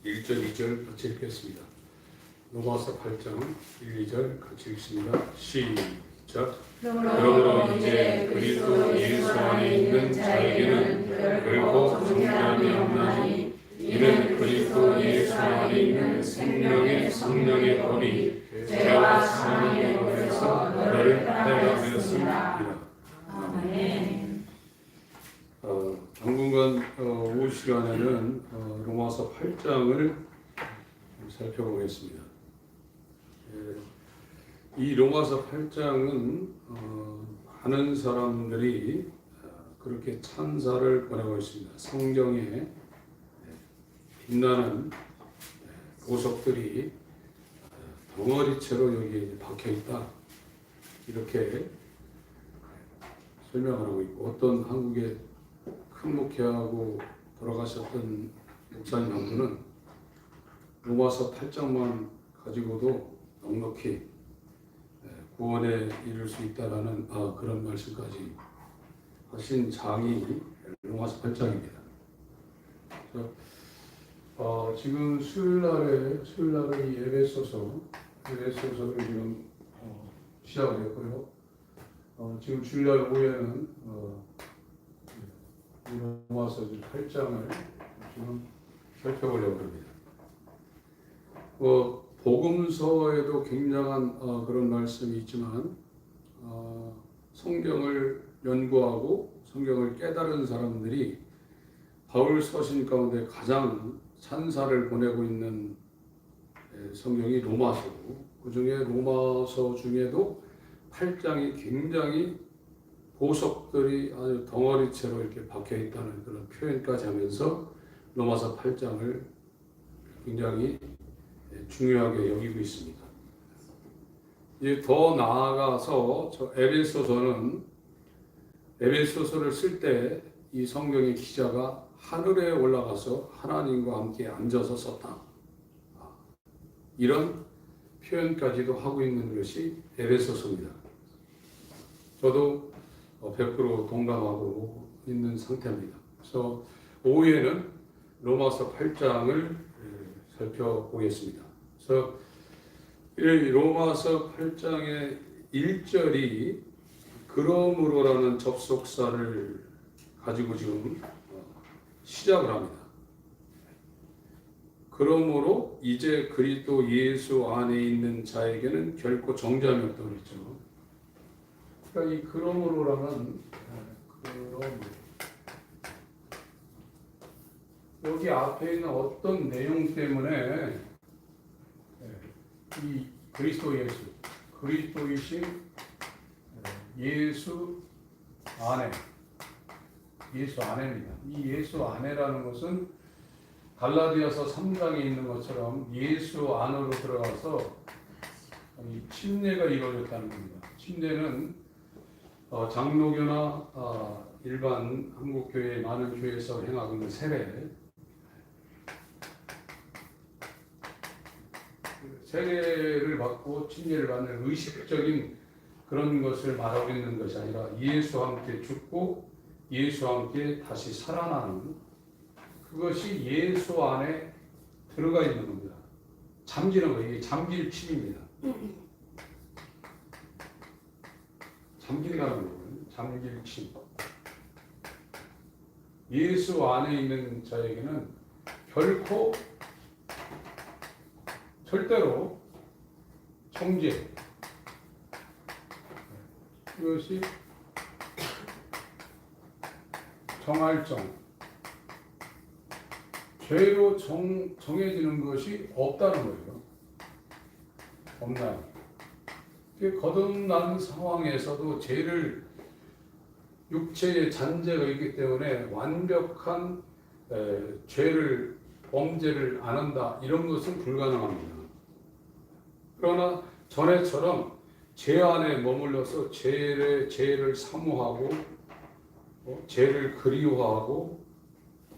1절, 2절 같이 읽겠습니다. 로마서 8장 1, 2절 같이 읽습니다. 시작. 그러므로 이제 그리스도 예수 안에 있는 자에게는 결코 정죄함이 없나니 이는 그리스도 예수 안에 있는 생명의 성령의 법이 죄와 사망의 법에서 너를 해방하였습니다. 아멘. 당분간 오후 시간에는 로마서 8장을 살펴보겠습니다. 이 로마서 8장은 많은 사람들이 그렇게 찬사를 보내고 있습니다. 성경에 빛나는 보석들이 덩어리채로 여기에 박혀 있다. 이렇게 설명을 하고 있고, 어떤 한국의 큰 목회하고 돌아가셨던 목사님 한 분은 로마서 8장만 가지고도 넉넉히 구원에 이를 수 있다라는 그런 말씀까지 하신 장이 로마서 8장입니다. 지금 수요일날에 이 에베소서를 지금 시작을 했고요. 지금 주일날 오후에는 로마서 8장을 지금 살펴보려고 합니다. 복음서에도 굉장한 그런 말씀이 있지만 성경을 연구하고 성경을 깨달은 사람들이 바울 서신 가운데 가장 찬사를 보내고 있는 성경이 로마서고, 그 중에 로마서 중에도 8장이 굉장히 보석들이 아주 덩어리채로 이렇게 박혀 있다는 그런 표현까지 하면서 로마서 8장을 굉장히 중요하게 여기고 있습니다. 이제 더 나아가서 에베소서를 쓸 때 이 성경의 기자가 하늘에 올라가서 하나님과 함께 앉아서 썼다. 이런 표현까지도 하고 있는 것이 에베소서입니다. 저도 100% 동감하고 있는 상태입니다. 그래서 오후에는 로마서 8장을 살펴보겠습니다. 그래서 이 로마서 8장의 1절이 그러므로라는 접속사를 가지고 지금 시작을 합니다. 그러므로 이제 그리스도 예수 안에 있는 자에게는 결코 정죄함이 없다고 그랬죠. 그러니까 이 그러므로라는 여기 앞에 있는 어떤 내용 때문에 이 그리스도이신 예수 안에입니다. 이 예수 안에라는 것은 갈라디아서 3장에 있는 것처럼 예수 안으로 들어가서 이 침례가 이루어졌다는 겁니다. 침례는 장로교나 일반 한국교회 많은 교회에서 행하고 있는 세례를 받고 침례를 받는 의식적인 그런 것을 말하고 있는 것이 아니라 예수와 함께 죽고 예수와 함께 다시 살아나는 그것이 예수 안에 들어가 있는 겁니다. 잠기는 거예요. 이게 잠길침입니다. 잠긴다는 거예요. 잠길침. 예수 안에 있는 자에게는 결코 절대로 정죄, 이것이 정할정, 죄로 정해지는 것이 없다는 거예요. 없나요? 거듭난 상황에서도 육체의 잔재가 있기 때문에 완벽한 범죄를 안 한다, 이런 것은 불가능합니다. 그러나 전에처럼 죄 안에 머물러서 죄를 사모하고 죄를 그리워하고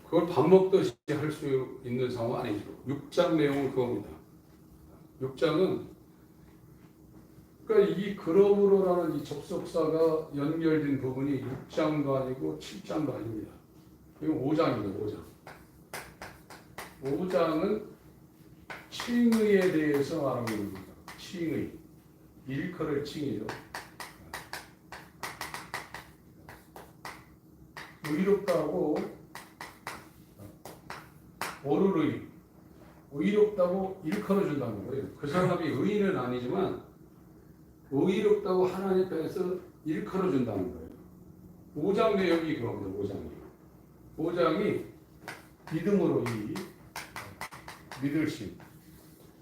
그걸 밥 먹듯이 할 수 있는 상황은 아니죠. 6장 내용은 그겁니다. 6장은 그러니까 이 그러므로라는 이 접속사가 연결된 부분이 6장도 아니고 7장도 아닙니다. 이건 5장입니다. 5장. 5장은 칭의에 대해서 말하고 있는 겁니다. 칭의. 일컬을 칭의죠. 의롭다고 오르르이 의롭다고 일컬어 준다는 거예요. 그 사람이 의인은 아니지만 의롭다고 하나님 앞에서 일컬어 준다는 거예요. 5장 내용이 그겁니다. 5장이 믿음으로 이 믿을심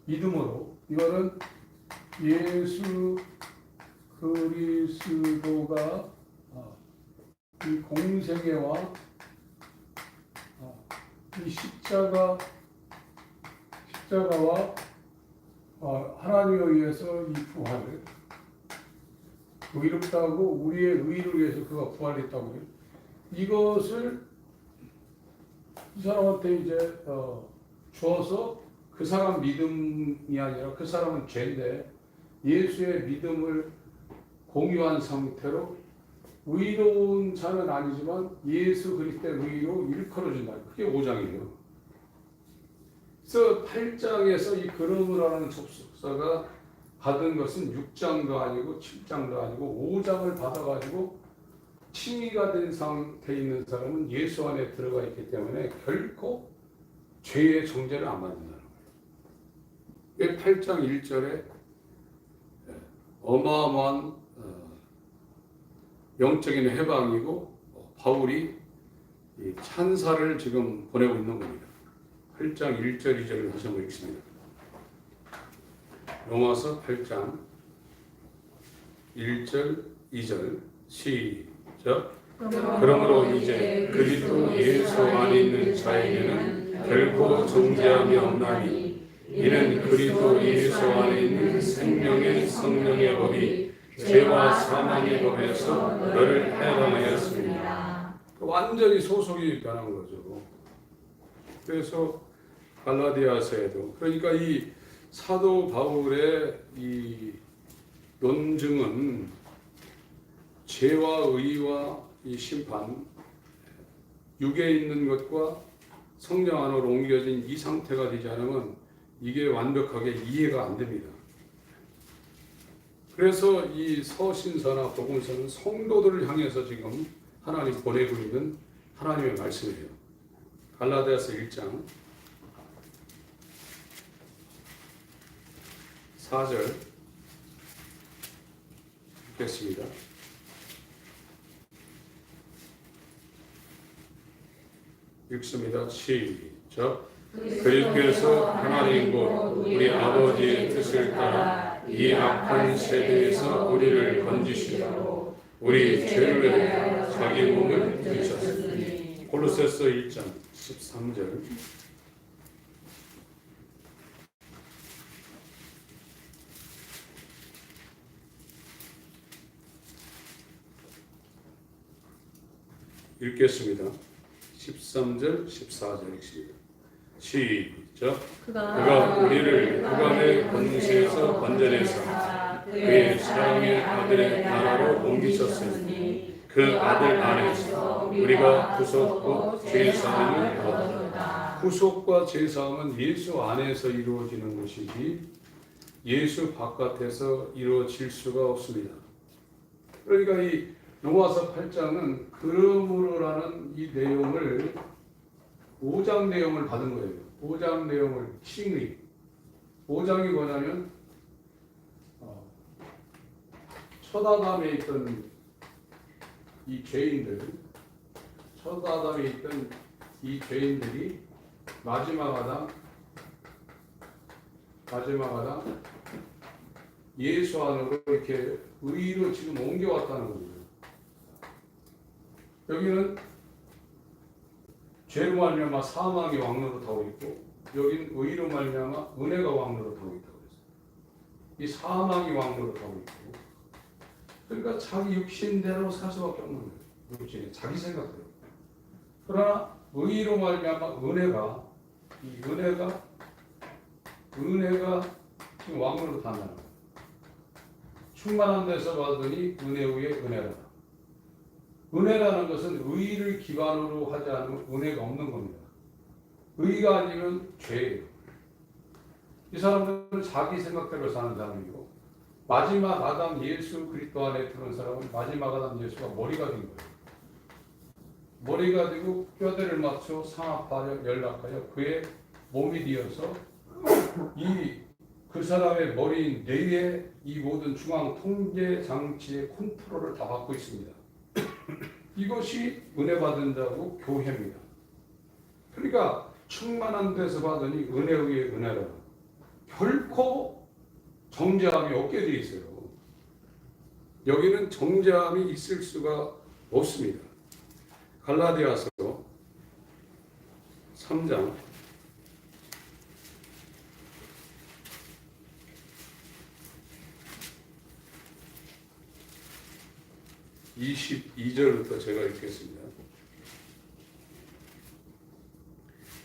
믿음으로 이거는 예수 그리스도가 이 공생애와 이 십자가와 하나님에 의해서 이 부활을 의롭다고 우리의 의를 위해서 그가 부활했다고 해요. 이것을 이 사람한테 이제 주어서 그 사람 믿음이 아니라 그 사람은 죄인데 예수의 믿음을 공유한 상태로 의로운 자는 아니지만 예수 그리스도의 의로 일컬어준다. 그게 5장이에요. 그래서 8장에서 이 그러므라는 접속사가 받은 것은 6장도 아니고 7장도 아니고 5장을 받아가지고 칭의가 된 상태에 있는 사람은 예수 안에 들어가 있기 때문에 결코 죄의 정죄를 안 받는다는 거예요. 8장 1절에 어마어마한 영적인 해방이고 바울이 찬사를 지금 보내고 있는 겁니다. 8장 1절 2절을 다시 한번 읽습니다. 로마서 8장 1절 2절 시작. 그러므로 이제 그리스도 예수 안에 있는 자에게는 결코 정죄함이 없나니 이는 그리스도 예수 안에 있는 생명의 성령의 법이 죄와 사망의 법에서 너를 해방하였습니다. 완전히 소속이 변한 거죠. 그래서 갈라디아서에도 그러니까 이 사도 바울의 이 논증은 죄와 의와 이 심판, 육에 있는 것과 성령 안으로 옮겨진 이 상태가 되지 않으면 이게 완벽하게 이해가 안 됩니다. 그래서 이 서신서나 복음서는 성도들을 향해서 지금 하나님 보내고 있는 하나님의 말씀이에요. 갈라디아서 1장 4절 읽겠습니다. 읽습니다. 시작. 그리스도께서 하나님 곧 우리 아버지의 뜻을 따라 이 악한 세대에서 우리를 건지시고 우리 죄를 위하여 자기 몸을 드리셨으니. 골로새서 1장 13절 읽겠습니다. 13절 14절 읽습니다. 시작. 그가 우리를 흑암의 권세에서 건져내사 그의 사랑의 아들의 나라로 옮기셨으니 그 아들 안에서 우리가 구속과 죄사함을 얻었다. 구속과 죄사함은 예수 안에서 이루어지는 것이지 예수 바깥에서 이루어질 수가 없습니다. 그러니까 이 로마서 8장은 그러므로라는 이 내용을 5장 내용을 받은 거예요. 5장 내용을 칭의. 5장이 뭐냐면 첫 아담에 있던 이 죄인들, 첫 아담에 있던 이 죄인들이 마지막 아담 예수 안으로 이렇게 의로 지금 옮겨왔다는 겁니다. 여기는 죄로 말미암아 사망이 왕노로 타고 있고 여긴 의로 말미암아 은혜가 왕노로 타고 있다고 했어요. 이 사망이 왕노로 타고 있고 그러니까 자기 육신대로 살 수밖에 없는 거예요. 육신이 자기 생각대로. 그러나 의로 말미암아 은혜가 지금 왕노로 탄다는 거예요. 충만한 데서 받으니 은혜 위에 은혜라. 은혜라는 것은 의를 기반으로 하지 않으면 은혜가 없는 겁니다. 의가 아니면 죄예요. 이 사람들은 자기 생각대로 사는 사람이고 마지막 아담 예수 그리스도 안에 들어온 사람은 마지막 아담 예수가 머리가 된 거예요. 머리가 되고 뼈대를 맞춰 상합하여 연락하여 그의 몸이 되어서 그 사람의 머리인 뇌에 이 모든 중앙 통제 장치의 컨트롤을 다 받고 있습니다. 이것이 은혜 받은 자고 교회입니다. 그러니까 충만한 데서 받으니 은혜 위에 은혜라. 결코 정죄함이 없게 되어 있어요. 여기는 정죄함이 있을 수가 없습니다. 갈라디아서 3장 22절부터 제가 읽겠습니다.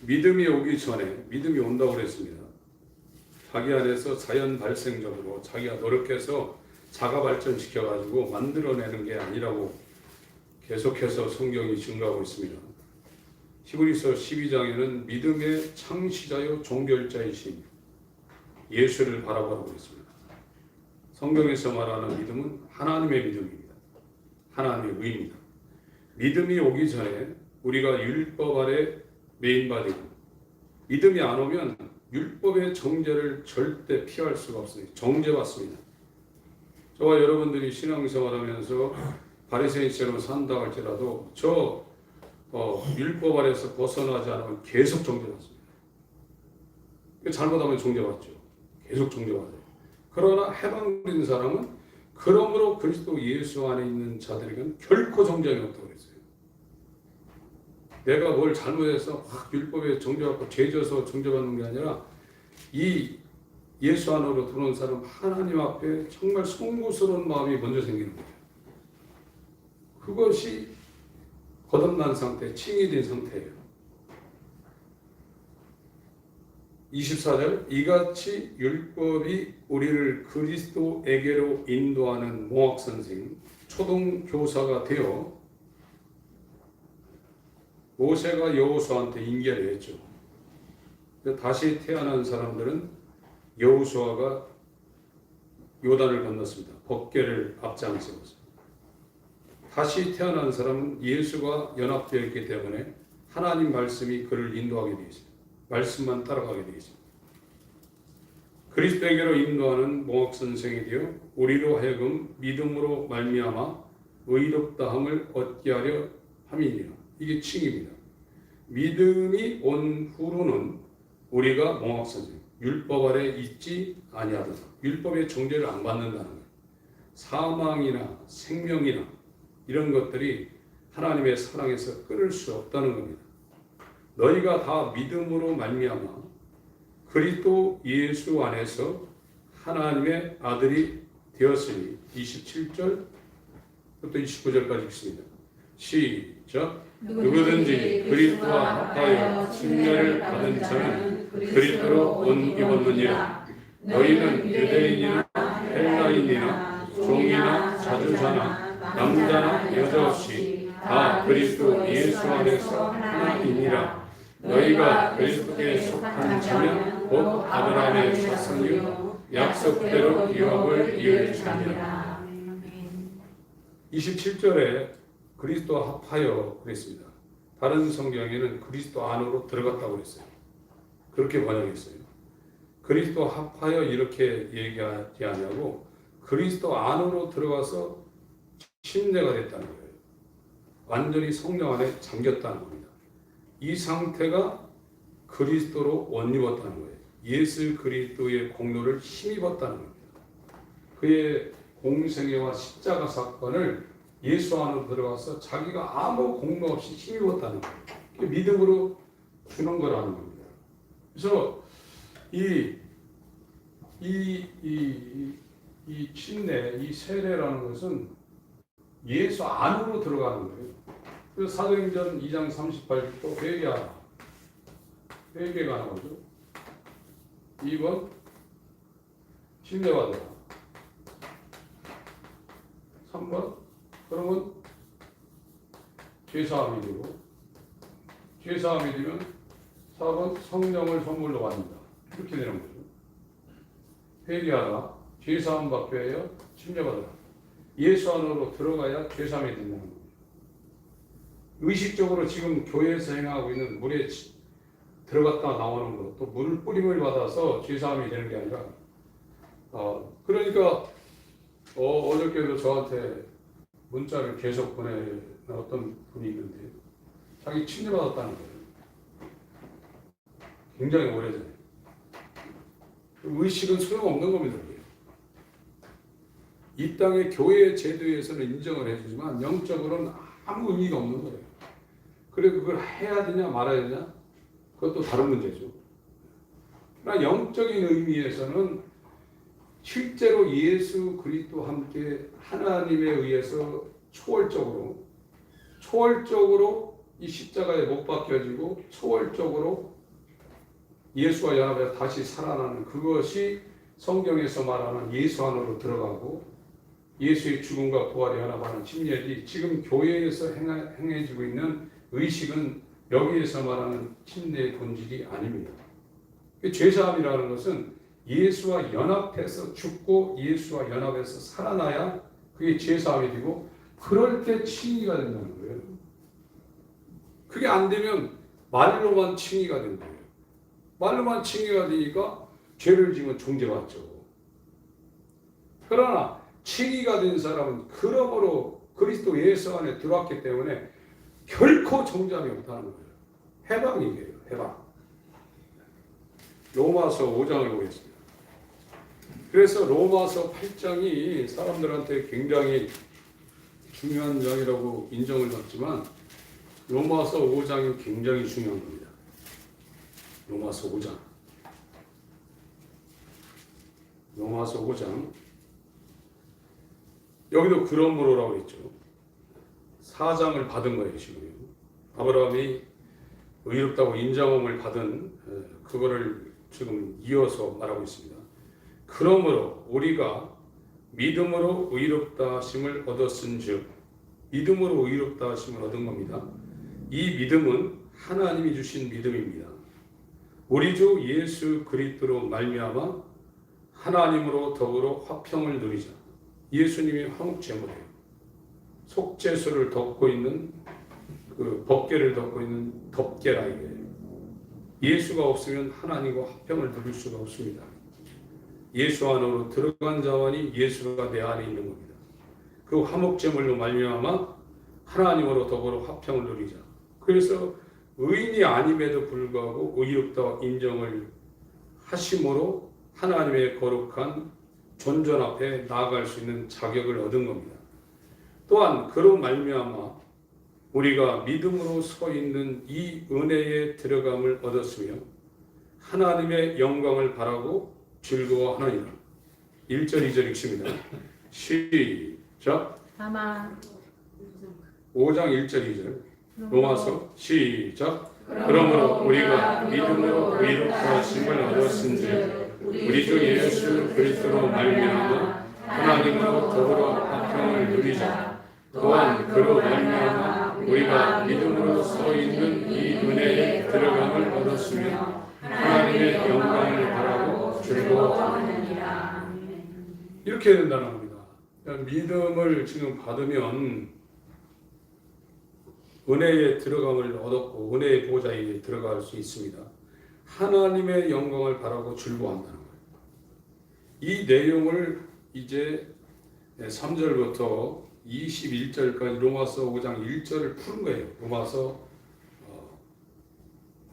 믿음이 오기 전에, 믿음이 온다고 그랬습니다. 자기 안에서 자연 발생적으로 자기가 노력해서 자가 발전시켜가지고 만들어내는 게 아니라고 계속해서 성경이 증거하고 있습니다. 히브리서 12장에는 믿음의 창시자요 종결자이신 예수를 바라보라고 했습니다. 성경에서 말하는 믿음은 하나님의 믿음입니다. 하나님의 의입니다. 믿음이 오기 전에 우리가 율법 아래 매인받고 믿음이 안 오면 율법의 정죄를 절대 피할 수가 없습니다. 정죄받습니다. 저와 여러분들이 신앙생활하면서 바리새인처럼 산다 할지라도 율법 아래에서 벗어나지 않으면 계속 정죄받습니다. 잘못하면 정죄받죠. 계속 정죄받아요. 그러나 해방된 사람은 그러므로 그리스도 예수 안에 있는 자들에게는 결코 정죄함이 없다고 그랬어요. 내가 뭘 잘못해서 확 율법에 정죄받고 죄져서 정죄받는 게 아니라 이 예수 안으로 들어온 사람 하나님 앞에 정말 송구스러운 마음이 먼저 생기는 거예요. 그것이 거듭난 상태, 칭이 된 상태예요. 24절 이같이 율법이 우리를 그리스도에게로 인도하는 몽학선생, 초등교사가 되어 모세가 여호수아한테 인계를 했죠. 다시 태어난 사람들은 여호수아가 요단을 건넜습니다. 법궤를 앞장에 세웠습니다. 다시 태어난 사람은 예수가 연합되어 있기 때문에 하나님 말씀이 그를 인도하게 되어 있습니다. 말씀만 따라가게 되어 있습니다. 그리스도에게로 인도하는 몽학선생이 되어 우리로 하여금 믿음으로 말미암아 의롭다함을 얻게 하려 함이니라. 이게 칭입니다. 믿음이 온 후로는 우리가 몽학선생, 율법 아래 있지 아니하도다. 율법의 정죄를 안 받는다는 거예요. 사망이나 생명이나 이런 것들이 하나님의 사랑에서 끊을 수 없다는 겁니다. 너희가 다 믿음으로 말미암아 그리스도 예수 안에서 하나님의 아들이 되었으니 27절부터 29절까지 읽습니다. 시작. 누구든지 그리스도와 합하여 침례를 받은 자는 그리스도로 옷 입었느니라. 너희는 유대인이나 헬라인이나 종이나 자주자나 남자나 여자 없이 다 그리스도 예수 안에서 하나이니라. 너희가 그리스도께 속한 자면 곧 아브라함의 자손이요 약속대로 유업을 이을 자니라. 27절에 그리스도와 합하여 그랬습니다. 다른 성경에는 그리스도 안으로 들어갔다고 그랬어요. 그렇게 번역했어요. 그리스도 합하여 이렇게 얘기하지 않냐고 그리스도 안으로 들어가서 침례가 됐다는 거예요. 완전히 성령 안에 잠겼다는 겁니다. 이 상태가 그리스도로 옷 입었다는 거예요. 예수 그리스도의 공로를 힘입었다는 겁니다. 그의 공생애와 십자가 사건을 예수 안으로 들어가서 자기가 아무 공로 없이 힘입었다는 거예요. 믿음으로 주는 거라는 겁니다. 그래서 이 침례, 이 세례라는 것은 예수 안으로 들어가는 거예요. 그래서 사도행전 2장 38절 회개하라. 회개가 나오죠. 2번 침례받아라. 3번 그러면 죄사함이 되고 죄사함이 되면 4번 성령을 선물로 받는다. 이렇게 되는 거죠. 회개하라. 죄사함 받게 하여 침례받으라. 예수 안으로 들어가야 죄사함이 된다는 겁니다. 의식적으로 지금 교회에서 행하고 있는 물에 들어갔다 나오는 것, 또 물 뿌림을 받아서 죄사함이 되는 게 아니라, 그러니까 어저께도 저한테 문자를 계속 보내는 어떤 분이 있는데 자기 침례받았다는 거예요. 굉장히 오래전에. 의식은 소용없는 겁니다. 이 땅의 교회 제도에서는 인정을 해주지만 영적으로는 아무 의미가 없는 거예요. 그래 그걸 해야 되냐 말아야 되냐 그것도 다른 문제죠. 그러나 영적인 의미에서는 실제로 예수 그리스도와 함께 하나님에 의해서 초월적으로 이 십자가에 못 박혀지고 초월적으로 예수와 연합해서 다시 살아나는 그것이 성경에서 말하는 예수 안으로 들어가고 예수의 죽음과 부활에 연합하는 침례지, 지금 교회에서 행해지고 있는 의식은 여기에서 말하는 침례의 본질이 아닙니다. 죄사함이라는 것은 예수와 연합해서 죽고 예수와 연합해서 살아나야 그게 죄사함이 되고, 그럴 때 칭의가 된다는 거예요. 그게 안 되면 말로만 칭의가 된다. 말로만 칭의가 되니까 죄를 지면 정죄받죠. 그러나 칭의가 된 사람은 그러므로 그리스도 예수 안에 들어왔기 때문에 결코 정죄함이 없다는 거예요. 해방이에요. 해방. 로마서 5장을 보겠습니다. 그래서 로마서 8장이 사람들한테 굉장히 중요한 장이라고 인정을 받지만 로마서 5장이 굉장히 중요한 겁니다. 로마서 5장. 로마서 5장. 여기도 그러므로라고 했죠. 사장을 받은 거예요, 지금. 아브라함이 의롭다고 인정함을 받은 그거를 지금 이어서 말하고 있습니다. 그러므로 우리가 믿음으로 의롭다 하심을 얻었은즉, 믿음으로 의롭다 하심을 얻은 겁니다. 이 믿음은 하나님이 주신 믿음입니다. 우리 주 예수 그리스도로 말미암아 하나님으로 더불어 화평을 누리자. 예수님이 화목제물이에요. 속죄소를 덮고 있는 그 법궤를 덮고 있는 덮개라 이게. 예수가 없으면 하나님과 화평을 누릴 수가 없습니다. 예수 안으로 들어간 자만이 예수가 내 안에 있는 겁니다. 그 화목제물로 말미암아 하나님으로 더불어 화평을 누리자. 그래서 의인이 아님에도 불구하고 의롭다 인정을 하심으로 하나님의 거룩한 존전 앞에 나아갈 수 있는 자격을 얻은 겁니다. 또한 그로 말미암아 우리가 믿음으로 서 있는 이 은혜에 들어감을 얻었으며 하나님의 영광을 바라고 즐거워하느니라. 1절 2절 읽습니다. 시작. 아마 5장 1절 2절 로마서 시작. 그러므로 우리가 믿음으로 의롭다 하심을 얻었은즉 우리 주 예수 그리스도로 말미암아 하나님으로 더불어 화평을 누리자. 또한 그로 말미암아 우리가 믿음으로 서 있는 이 은혜에 들어감을 얻었으며 하나님의 영광을 바라고 즐거워하느니라. 이렇게 된다는 겁니다. 믿음을 지금 받으면 은혜에 들어감을 얻었고 은혜의 보좌에 들어갈 수 있습니다. 하나님의 영광을 바라고 즐거워한다는 거예요. 이 내용을 이제 3절부터 21절까지 로마서 5장 1절을 푸는 거예요. 로마서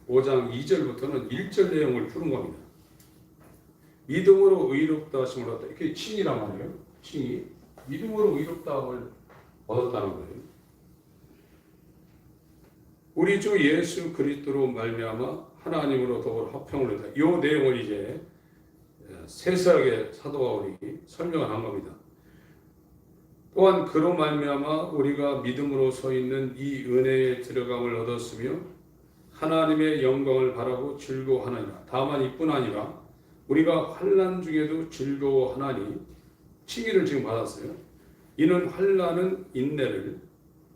5장 2절부터는 1절 내용을 푸는 겁니다. 믿음으로 의롭다 하심을 얻었다. 이게 칭이란 말이에요. 칭이. 믿음으로 의롭다함을 얻었다는 거예요. 우리 주 예수 그리스도로 말미암아 하나님으로 더불어 화평을 얻었다. 이 내용을 이제 세세하게 사도 바울이 설명을 한 겁니다. 또한 그로 말미암아 우리가 믿음으로 서 있는 이 은혜에 들어감을 얻었으며 하나님의 영광을 바라고 즐거워하느니라. 다만 이뿐 아니라 우리가 환난 중에도 즐거워하나니. 칭의를 지금 받았어요. 이는 환난은 인내를,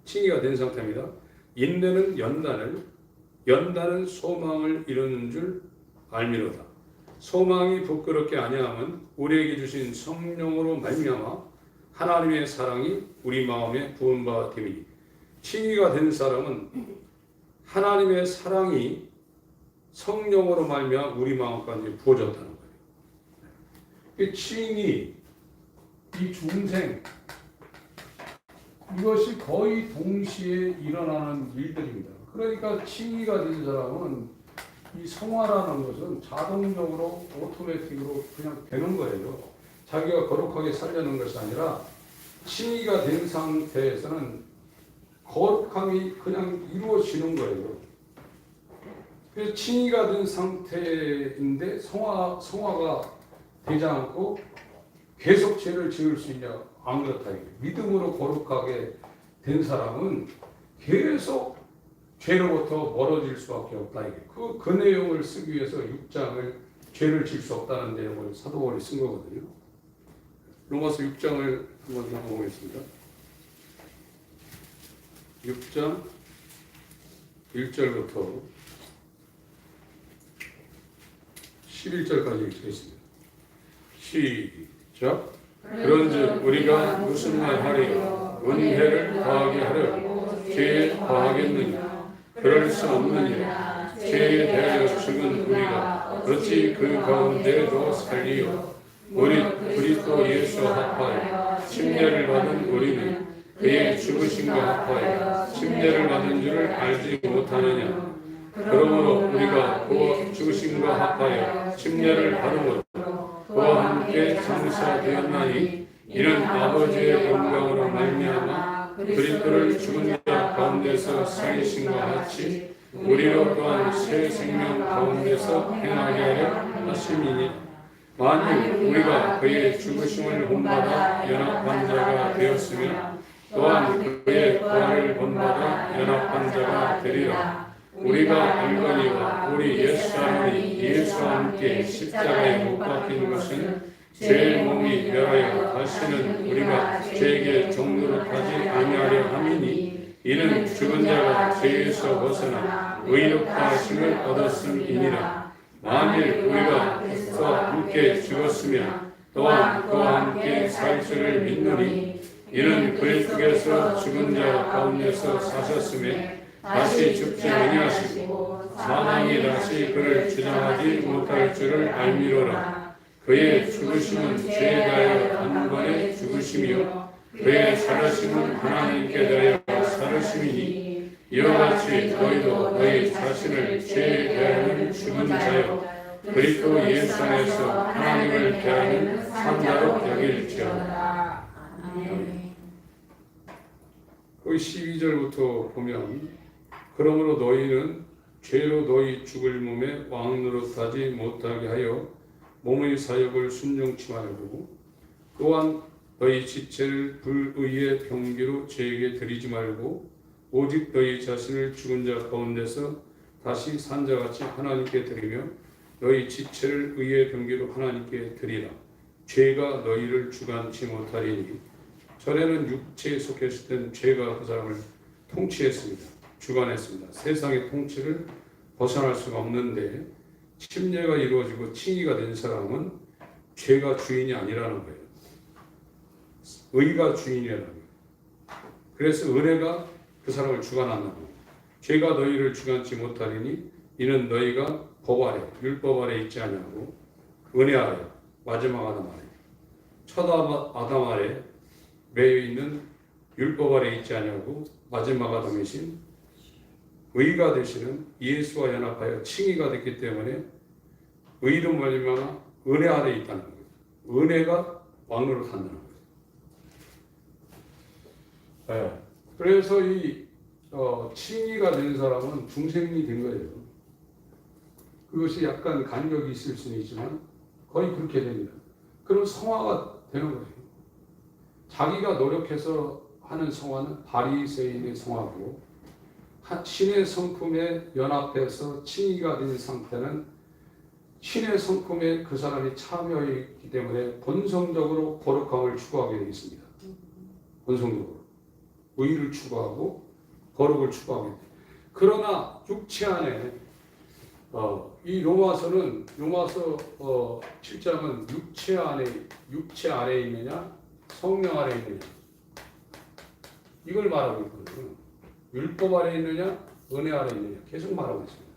칭의가 된 상태입니다. 인내는 연단을, 연단은 소망을 이루는 줄 알미로다. 소망이 부끄럽게 아니함은 우리에게 주신 성령으로 말미암아 하나님의 사랑이 우리 마음에 부은 바 됨이니 칭의가 된 사람은 하나님의 사랑이 성령으로 말미암아 우리 마음까지 부어졌다는 거예요. 이 칭의, 이 중생, 이것이 거의 동시에 일어나는 일들입니다. 그러니까 칭의가 된 사람은 이 성화라는 것은 자동적으로 오토매틱으로 그냥 되는 거예요. 자기가 거룩하게 살려는 것이 아니라 칭의가 된 상태에서는 거룩함이 그냥 이루어지는 거예요. 그래서 칭의가 된 상태인데 성화가 되지 않고 계속 죄를 지을 수 있냐? 안 그렇다. 믿음으로 거룩하게 된 사람은 계속 죄로부터 멀어질 수밖에 없다. 그 내용을 쓰기 위해서 6장을 죄를 질 수 없다는 내용을 사도 바울이 쓴 거거든요. 로마서 6장을 한번 읽어보겠습니다. 6장 1절부터 11절까지 읽겠습니다. 시작. 그런즉 우리가 무슨 말 하리요? 은혜를 더하게 하려 죄에 더하겠느냐? 그럴 수 없느니라. 죄에 대하여 죽은 우리가 어찌 그 가운데도 살리요? 우리 그리스도 예수와 합하여 침례를 받은 우리는 그의 죽으심과 합하여 침례를 받은 줄을 알지 못하느냐? 그러므로 우리가 그와 죽으심과 합하여 침례를 받음으로 그와 함께 장사되었나니 이는 아버지의 영광으로 말미암아 그리스도를 죽은 자 가운데서 살리심과 같이 우리로 또한 새 생명 가운데서 행하게 하려 하심이니 만일 우리가 그의 죽으심을 본받아 연합한 자가 되었으면 또한 그의 부활을 본받아 연합한 자가 되리라. 우리가 알거니와 우리 옛사람이 예수와 함께 십자가에 못 박힌 것은 죄의 몸이 멸하여 다시는 우리가 죄에게 종노릇하지 아니하려 함이니 이는 죽은 자가 죄에서 벗어나 의롭다 하심을 얻었음이니라. 만일 우리가 그리스도와 함께 죽었으면 또한 그와 함께 살 줄을 믿노니 이는 그리스도께서 죽은 자 가운데서 사셨음에 다시 죽지 아니하시고 사망이 다시 그를 주장하지 못할 줄을 알미로라. 그의 죽으심은 죄에 대하여 단번에 죽으심이요 그의 살으심은 하나님께 대하여 살으심이니 이와 같이 너희도 너희 자신을 죄에 대하여 죽은 자요 그리스도 예수 안에서 하나님을 대하는 산자로 여길지어다. 그 12절부터 보면 그러므로 너희는 죄로 너희 죽을 몸에 왕 노릇하지 못하게 하여 몸의 사역을 순종치 말고 또한 너희 지체를 불의의 병기로 죄에게 드리지 말고 오직 너희 자신을 죽은 자 가운데서 다시 산 자같이 하나님께 드리며 너희 지체를 의의 병기로 하나님께 드리라. 죄가 너희를 주관치 못하리니 전에는 육체에 속했을 때는 죄가 그 사람을 통치했습니다. 주관했습니다. 세상의 통치를 벗어날 수가 없는데 침례가 이루어지고 칭의가 된 사람은 죄가 주인이 아니라는 거예요. 의가 주인이라는 거예요. 그래서 은혜가 그 사람을 주관한다고. 죄가 너희를 주관치 못하리니 이는 너희가 법 아래 율법 아래 있지 아니하고 은혜 아래 마지막 아담 아래 첫 아담 아래 매여 있는 율법 아래 있지 아니하고 마지막 아담이신 의가 되시는 예수와 연합하여 칭의가 됐기 때문에 의로 말미암아 은혜 아래 있다는 거예요. 은혜가 왕노릇 한다는 거예요. 네. 그래서 이 칭의가 된 사람은 중생이 된 거예요. 그것이 약간 간격이 있을 수는 있지만 거의 그렇게 됩니다. 그럼 성화가 되는 거예요. 자기가 노력해서 하는 성화는 바리새인의 성화고 신의 성품에 연합해서 칭의가 된 상태는 신의 성품에 그 사람이 참여했기 때문에 본성적으로 거룩함을 추구하게 되어 있습니다. 본성적으로 의를 추구하고 거룩을 추구하게 됩니다. 그러나 육체 안에 이 로마서 7장은 육체 안에 있느냐 성령 안에 있느냐 이걸 말하고 있거든요. 율법 안에 있느냐 은혜 안에 있느냐 계속 말하고 있습니다.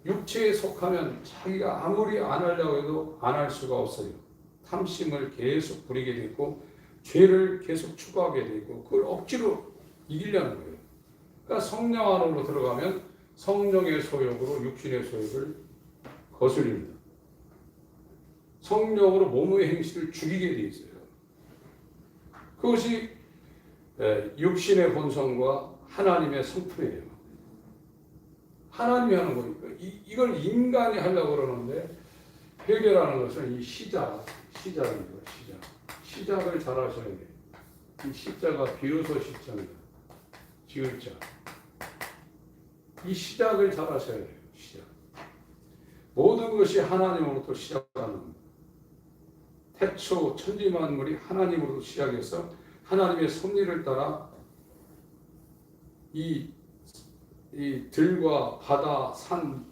육체에 속하면 자기가 아무리 안 하려고 해도 안 할 수가 없어요. 탐심을 계속 부리게 되고 죄를 계속 추구하게 되고 그걸 억지로 이기려는 거예요. 그러니까 성령 안으로 들어가면 성령의 소욕으로 육신의 소욕을 거스립니다. 성령으로 몸의 행실을 죽이게 돼 있어요. 그것이 육신의 본성과 하나님의 성품이에요. 하나님이 하는 거니까 이걸 인간이 하려고 그러는데 해결하는 것은 이 시작입니다. 시작을 잘 하셔야 돼요. 이 시자가 비로소 시자입니다. 지을 자. 이 시작을 잘 하셔야 돼요. 시작. 모든 것이 하나님으로부터 시작하는 겁니다. 태초 천지만물이 하나님으로부터 시작해서 하나님의 섭리를 따라 이 들과 바다, 산,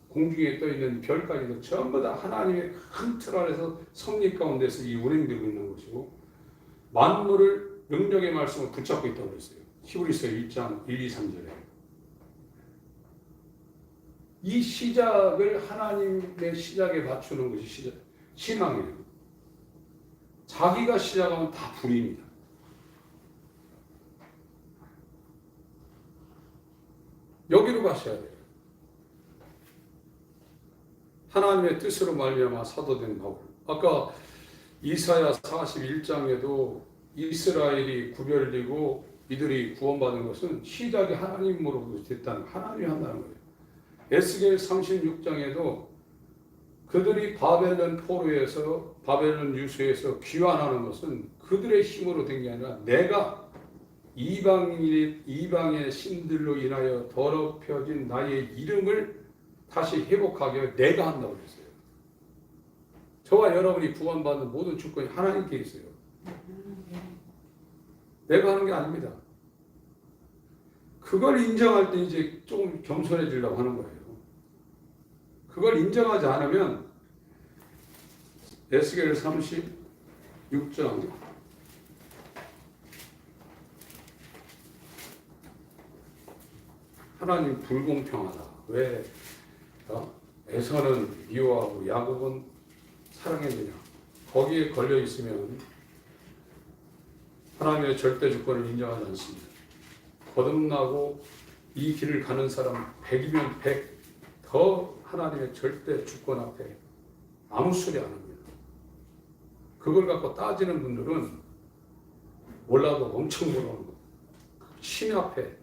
공중에 떠있는 별까지도 전부 다 하나님의 큰 틀 안에서 섭리 가운데서 이 운행되고 있는 것이고 만물을 능력의 말씀을 붙잡고 있다고 그랬어요. 히브리서 1장 1, 2, 3절에 이 시작을 하나님의 시작에 맞추는 것이 신앙이에요. 자기가 시작하면 다 불입니다. 여기로 가셔야 돼요. 하나님의 뜻으로 말미암아 사도된 바울. 아까 이사야 41장에도 이스라엘이 구별되고 이들이 구원받은 것은 시작이 하나님으로부터 됐다는 하나님이 한다는 거예요. 에스겔 36장에도 그들이 바벨론 포로에서 바벨론 유수에서 귀환하는 것은 그들의 힘으로 된 게 아니라 내가 이방의 신들로 인하여 더럽혀진 나의 이름을 다시 회복하게 내가 한다고 그랬어요. 저와 여러분이 구원받는 모든 주권이 하나님께 있어요. 내가 하는 게 아닙니다. 그걸 인정할 때 이제 조금 겸손해지려고 하는 거예요. 그걸 인정하지 않으면 에스겔 36장 하나님 불공평하다. 왜 에서는 미워하고 야곱은 사랑했느냐. 거기에 걸려 있으면 하나님의 절대 주권을 인정하지 않습니다. 거듭나고 이 길을 가는 사람 100이면 100 더 하나님의 절대 주권 앞에 아무 소리 안 합니다. 그걸 갖고 따지는 분들은 몰라도 엄청 모르는 거. 신 앞에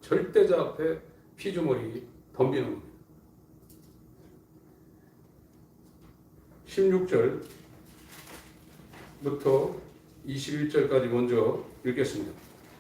절대자 앞에 피조물이 덤비는 겁니다. 16절부터 21절까지 먼저 읽겠습니다.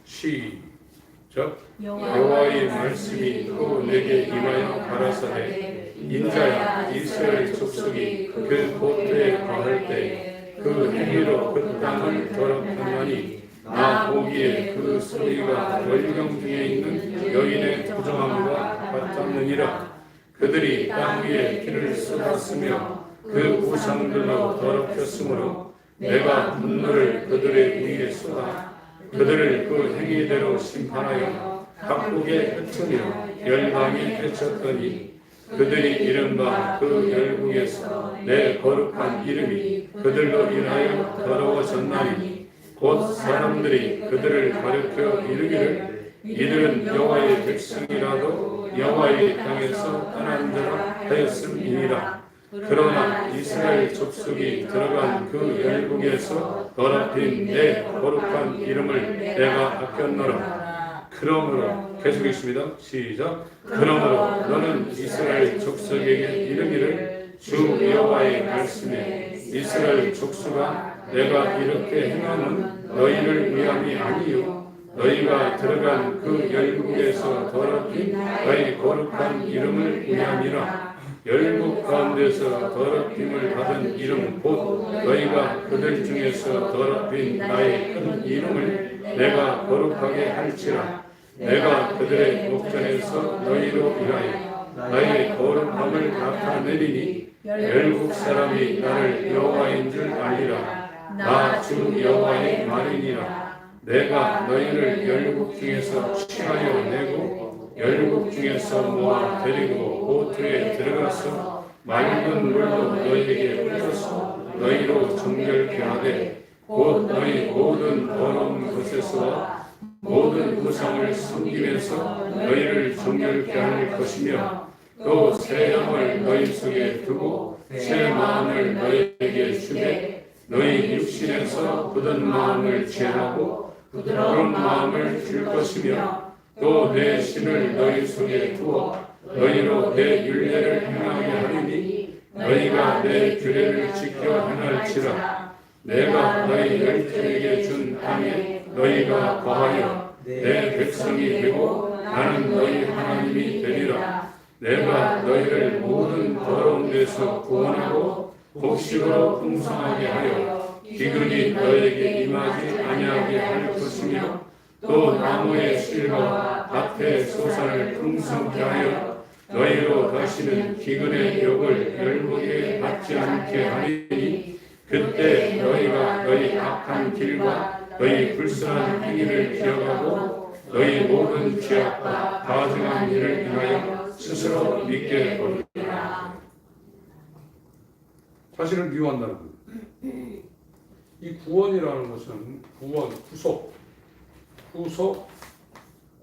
시작. 여호와의 말씀이 또 내게 임하여 가라사대 인자야 이스라엘 족속이 그 보트에 거할 때 그 행위로 그 땅을 더럽혔나니 나 보기에 그 소리가 열경 중에 있는 여인의 부정함과 같았느니라. 그들이 땅 위에 피를 쏟았으며 그 우상들로 더럽혔으므로 내가 분노를 그들의 위에 쏟아 그들을 그 행위대로 심판하여 각국에 흩으며 열방에 펼쳤더니 그들이 이른바 그 열국에서 내 거룩한 이름이 그들로 인하여 더러워졌나니 곧 사람들이 그들을 가르쳐 이르기를 이들은 여호와의 백성이라도 여호와의 땅에서 떠난 자라 하였음이니라. 그러나 이스라엘 족속이 들어간 그 열국에서 더럽힌 내 거룩한 이름을 내가 아꼈노라. 그러므로 계속 있습니다. 시작. 그러므로 너는 이스라엘 족속에게 이르기를 주 여호와의 말씀에 이스라엘 족속아 내가 이렇게 행함은 너희를 위함이 아니요 너희가 들어간 그 열국에서 더럽힌 너희 거룩한 이름을 위함이라. 열국 가운데서 더럽힘을 받은 이름 곧 너희가 그들 중에서 더럽힌 나의 큰 이름을 내가 거룩하게 할지라. 내가 그들의 목전에서 너희로 인하여 나의 거룩함을 나타내리니 열국 사람이 나를 여호와인 줄 알리라. 나 주 여호와의 말이니라. 내가 너희를 열국 중에서 취하여 내고 열국 중에서 모아 데리고 보트에 들어가서 맑은 물로 너희에게 흘려서 너희로 정결케 하되 곧 너희 모든 더러운 것에서와 모든 우상을 섬기면서 너희를 정결케 할 것이며 또 새 영을 너희 속에 두고 새 마음을 너희에게 주되 너희 육신에서 굳은 마음을 제하고 부드러운 마음을 줄 것이며 또 내 신을 너희 속에 두어 너희로 내 율례를 행하게 하리니 너희가 내 규례를 지켜 행할지라. 내가 너희 열조에게 준 땅에 너희가 거하여 내 백성이 되고 나는 너희 하나님이 되리라. 내가 너희를 모든 더러운 데서 구원하고 곡식으로 풍성하게 하여 기근이 너희에게 임하지 아니하게 할 것이며 또 나무의 실과 밭의 소산을 풍성케 하여 너희로 다시는 기근의 욕을 열무게 받지 않게 하리니 그때 너희가 너희 악한 길과 너희 불순한 행위를 기억하고 너희 모든 죄악과 다정한 일을 인하여 스스로 믿게 되리라. 자신을 미워한다는 겁니다. 이 구원이라는 것은 구원, 구속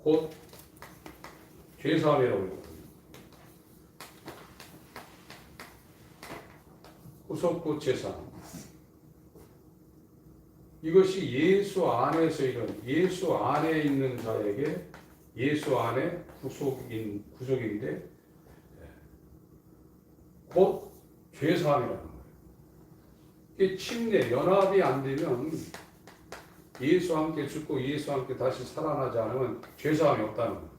곧 죄사함이라고 합니다. 구속 곧 죄사함. 이것이 예수 안에서 이런 예수 안에 있는 자에게 예수 안에 구속인데 곧 죄사함이라는 거예요. 이게 침례, 연합이 안 되면 예수와 함께 죽고 예수와 함께 다시 살아나지 않으면 죄사함이 없다는 거예요.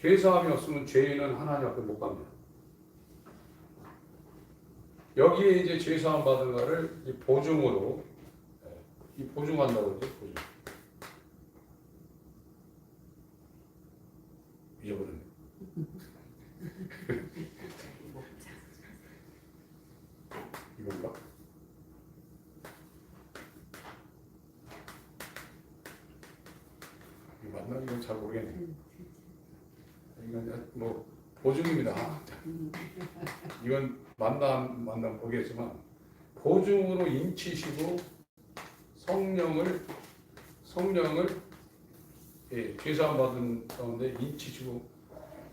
죄사함이 없으면 죄인은 하나님 앞에 못 갑니다. 여기에 이제 죄사함 받은 거를 보증으로 이 보증한다고 그러죠. 보증. 잊어버렸네. 이건가? 이거 맞나? 이건 잘 모르겠네. 이건 뭐 보증입니다. 이건 맞나 안 맞나 모르겠지만 보증으로 인치시고 성령을 죄사함 받은 가운데 인치시고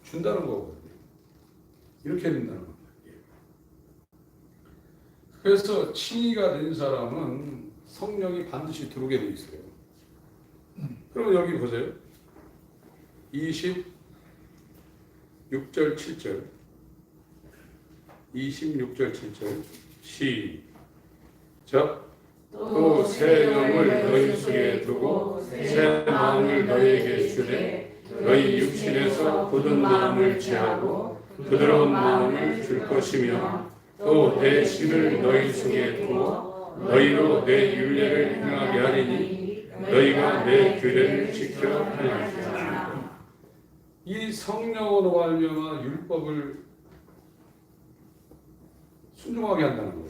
준다는 거거든요. 이렇게 된다는 겁니다. 그래서 칭의가 된 사람은 성령이 반드시 들어오게 돼 있어요. 그럼 여기 보세요. 26절 7절 26절 7절 시작. 또 새 영을 너희 속에 두고 새 마음을 너희에게 주되 너희 육신에서 굳은 마음을 제하고 부드러운 마음을 줄 것이며 또 내 신을 너희 속에 두어 너희로 내 율례를 행하게 하리니 너희가 내 규례를 지켜 행하리라. 이 성령으로 말미암아 율법을 순종하게 한다는 거예요.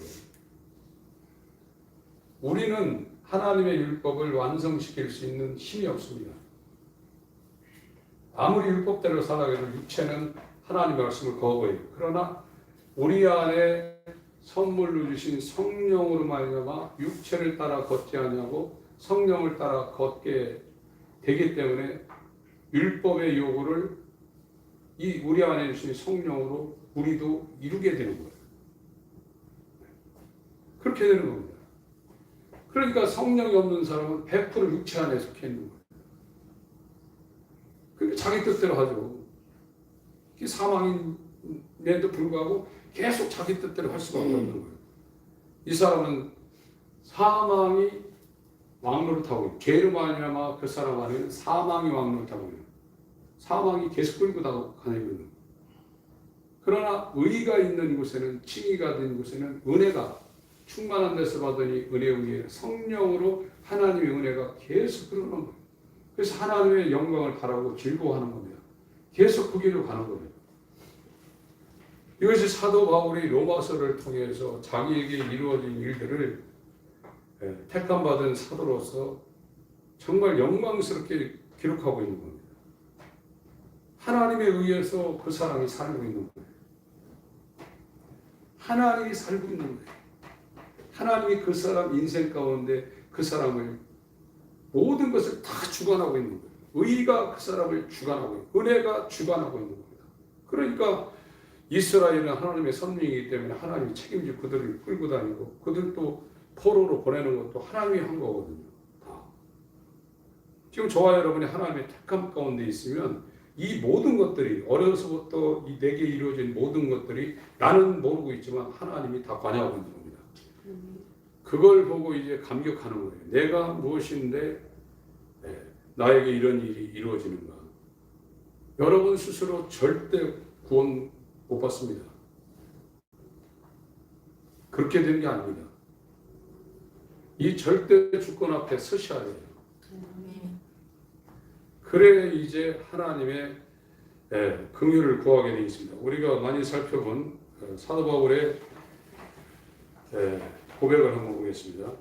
우리는 하나님의 율법을 완성시킬 수 있는 힘이 없습니다. 아무리 율법대로 살아가도 육체는 하나님의 말씀을 거부해요. 그러나 우리 안에 선물로 주신 성령으로 말미암아 육체를 따라 걷지 아니하고 성령을 따라 걷게 되기 때문에 율법의 요구를 이 우리 안에 주신 성령으로 우리도 이루게 되는 거예요. 그렇게 되는 겁니다. 그러니까 성령이 없는 사람은 100% 육체 안에 속해 있는 거예요. 그러니까 자기 뜻대로 하죠. 사망인데도 불구하고 계속 자기 뜻대로 할 수밖에 없는 거예요. 이 사람은 사망이 왕노릇하고 있고 죄로 말미암아 그 사람 안에는 사망이 왕노릇하고 있는 사망이 계속 끌고 다니고 있는 거예요. 그러나 의가 있는 곳에는 칭의가 된 곳에는 은혜가 충만한 데서 받으니 은혜 위에 성령으로 하나님의 은혜가 계속 흐르는 거예요. 그래서 하나님의 영광을 바라고 즐거워하는 겁니다. 계속 그 길로 가는 거예요. 이것이 사도 바울이 로마서를 통해서 자기에게 이루어진 일들을 택함받은 사도로서 정말 영광스럽게 기록하고 있는 겁니다. 하나님에 의해서 그 사람이 살고 있는 거예요. 하나님이 살고 있는 거예요. 하나님이 그 사람 인생 가운데 그 사람을 모든 것을 다 주관하고 있는 거예요. 의가 그 사람을 주관하고 있고 은혜가 주관하고 있는 겁니다. 그러니까 이스라엘은 하나님의 선민이기 때문에 하나님이 책임지고 그들을 끌고 다니고 그들도 포로로 보내는 것도 하나님이 한 거거든요. 다. 지금 저와 여러분이 하나님의 택함 가운데 있으면 이 모든 것들이 어려서부터 내게 이루어진 모든 것들이 나는 모르고 있지만 하나님이 다 관여하고 있는 겁니다. 그걸 보고 이제 감격하는 거예요. 내가 무엇인데 나에게 이런 일이 이루어지는가. 여러분 스스로 절대 구원 못 받습니다. 그렇게 된 게 아닙니다. 이 절대 주권 앞에 서셔야 돼요. 그래 이제 하나님의 긍휼을 구하게 되어 있습니다. 우리가 많이 살펴본 사도 바울의 고백을 한번 보겠습니다.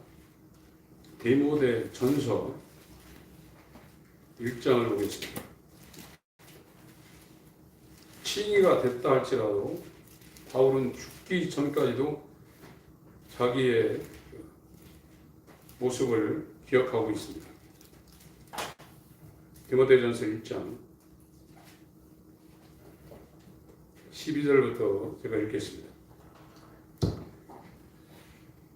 디모데 전서 1장을 보겠습니다. 칭의가 됐다 할지라도 바울은 죽기 전까지도 자기의 모습을 기억하고 있습니다. 디모데전서 1장 12절부터 제가 읽겠습니다.